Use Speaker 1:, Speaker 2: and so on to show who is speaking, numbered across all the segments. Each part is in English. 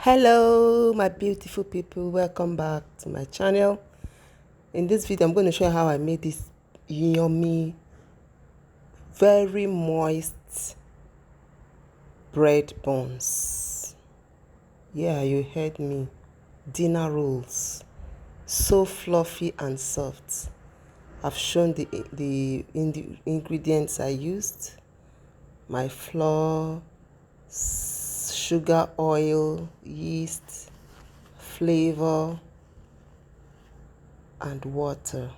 Speaker 1: Hello my beautiful people, welcome back to my channel. In this video I'm going to show you how I made this yummy, very moist bread buns. Yeah, you heard me. Dinner rolls, so fluffy and soft. I've shown the ingredients I used: my flour, sugar, oil, yeast, flavor, and water.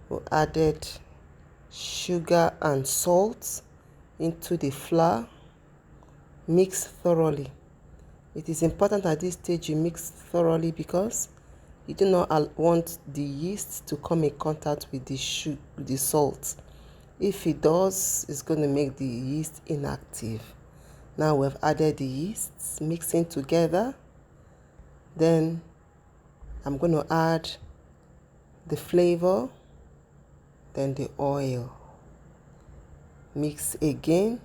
Speaker 1: We added sugar and salt into the flour. Mix thoroughly. It is important at this stage you mix thoroughly because you do not want the yeast to come in contact with the salt. If it does, it's going to make the yeast inactive. Now we've added the yeast, mixing together. Then I'm going to add the flavor, then the oil. Mix again.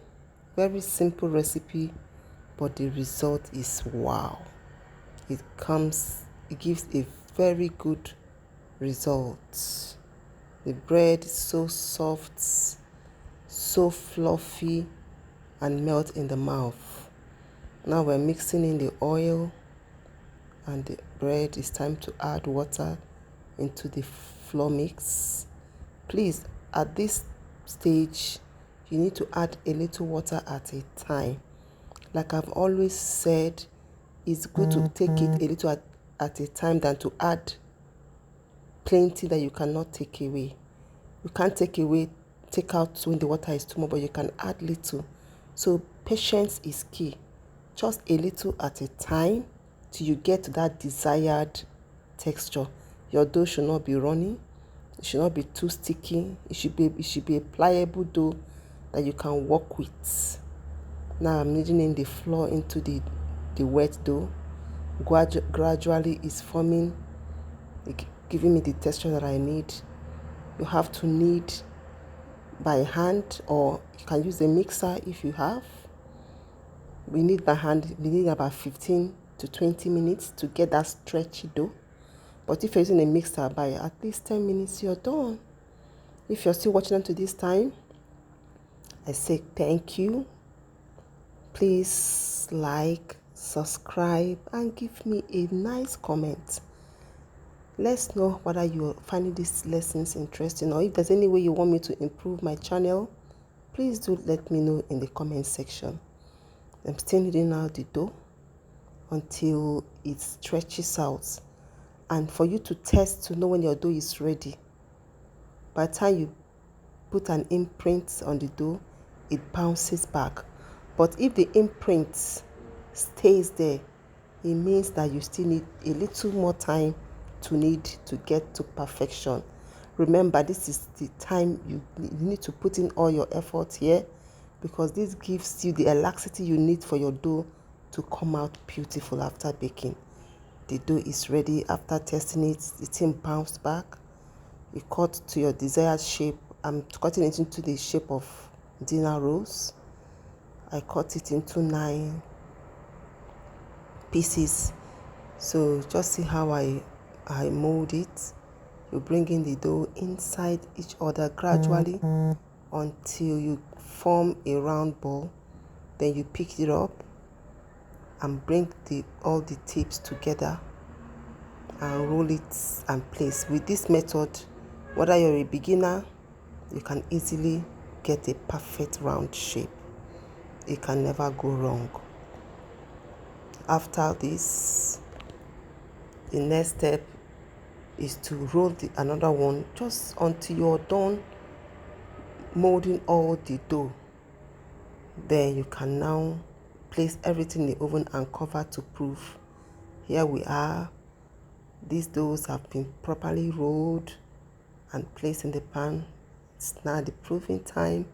Speaker 1: Very simple recipe, but the result is wow. It gives a very good result. The bread is so soft, so fluffy, and melt in the mouth. Now we're mixing in the oil and the bread. It's time to add water into the flour mix. Please, at this stage, you need to add a little water at a time. Like I've always said, it's good to take it a little at a time than to add plenty that you cannot take away. You can't take out when the water is too much, but you can add little. So patience is key. Just a little at a time till you get to that desired texture. Your dough should not be runny. It should not be too sticky. It should be a pliable dough that you can work with. Now I'm kneading in the flour into the wet dough. Gradually it's forming, giving me the texture that I need. You have to knead by hand, or you can use a mixer if you have. We knead by hand. We need about 15 to 20 minutes to get that stretchy dough. But if you're using a mixer, by at least 10 minutes you're done. If you're still watching until this time, I say thank you. Please like, subscribe, and give me a nice comment. Let's know whether you're finding these lessons interesting, or if there's any way you want me to improve my channel. Please do let me know in the comment section. I'm still kneading out the dough until it stretches out. And for you to test to know when your dough is ready, by the time you put an imprint on the dough, it bounces back. But if the imprint stays there, it means that you still need a little more time to knead to get to perfection. Remember, this is the time you need to put in all your effort here, because this gives you the elasticity you need for your dough to come out beautiful after baking. The dough is ready. After testing it, the thing bounced back. You cut to your desired shape. I'm cutting it into the shape of dinner rolls. I cut it into 9 pieces. So just see how I mold it. You bring in the dough inside each other gradually until you form a round ball. Then you pick it up and bring all the tips together and roll it and place. With this method, whether you're a beginner, you can easily get a perfect round shape. It can never go wrong. After this, the next step is to roll another one just until you're done molding all the dough. Then you can now place everything in the oven and cover to proof. Here we are. These doughs have been properly rolled and placed in the pan. It's now the proofing time.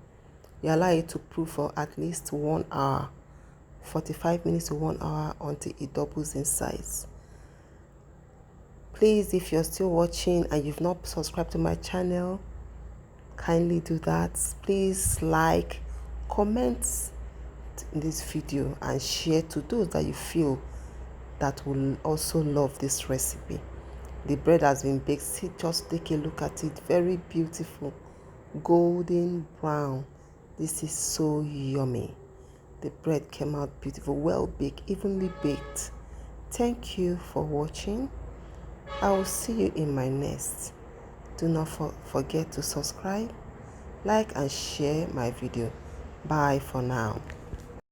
Speaker 1: You allow it to proof for at least 1 hour, 45 minutes to 1 hour, until it doubles in size. Please, if you're still watching and you've not subscribed to my channel, kindly do that. Please like, comment in this video, and share to those that you feel that will also love this recipe. The bread has been baked. See, just take a look at it. Very beautiful, golden brown. This is so yummy. The bread came out beautiful, well baked, evenly baked. Thank you for watching. I will see you in my next. Do not forget to subscribe, like and share my video. Bye for now.